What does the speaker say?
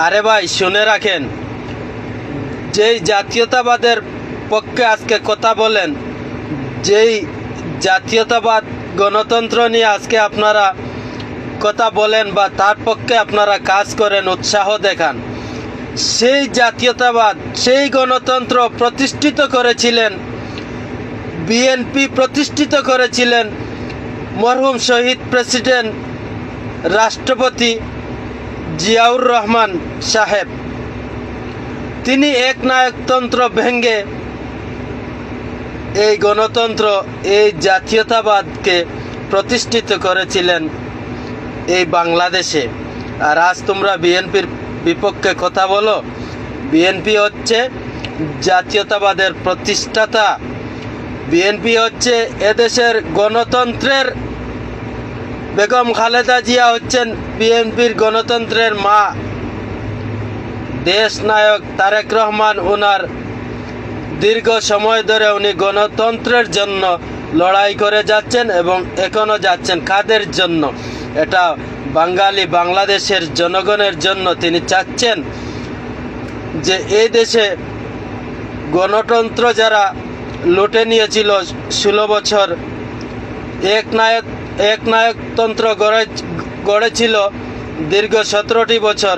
আরে ভাই শুনে রাখেন, যেই জাতীয়তাবাদের পক্ষে আজকে কথা বলেন, যেই জাতীয়তাবাদ গণতন্ত্র নিয়ে আজকে আপনারা কথা বলেন বা তার পক্ষে আপনারা কাজ করেন, উৎসাহ দেখান, সেই জাতীয়তাবাদ, সেই গণতন্ত্র প্রতিষ্ঠিত করেছিলেন বিএনপি, প্রতিষ্ঠিত করেছিলেন মরহুম শহীদ প্রেসিডেন্ট রাষ্ট্রপতি জিয়াউর রহমান সাহেব। তিনি একনায়কতন্ত্র ভেঙে এই গণতন্ত্র, এই জাতীয়তাবাদকে প্রতিষ্ঠিত করেছিলেন এই বাংলাদেশে। আর আজ তোমরা বিএনপির বিপক্ষে কথা বলো। বিএনপি হচ্ছে জাতীয়তাবাদের প্রতিষ্ঠাতা, বিএনপি হচ্ছে এদেশের গণতন্ত্রের, বেগম খালেদা জিয়া হচ্ছেন বিএনপির গণতন্ত্রের মা। দেশ নায়ক তারেক রহমান ওনার দীর্ঘ সময় ধরে উনি গণতন্ত্রের জন্য লড়াই করে যাচ্ছেন এবং এখনও যাচ্ছেন। কাদের জন্য? এটা বাঙালি বাংলাদেশের জনগণের জন্য। তিনি চাচ্ছেন যে এই দেশে গণতন্ত্র যারা লুটে নিয়েছিল 16 বছর, একনায়কতন্ত্র গড়েছিল দীর্ঘ 17টি বছর,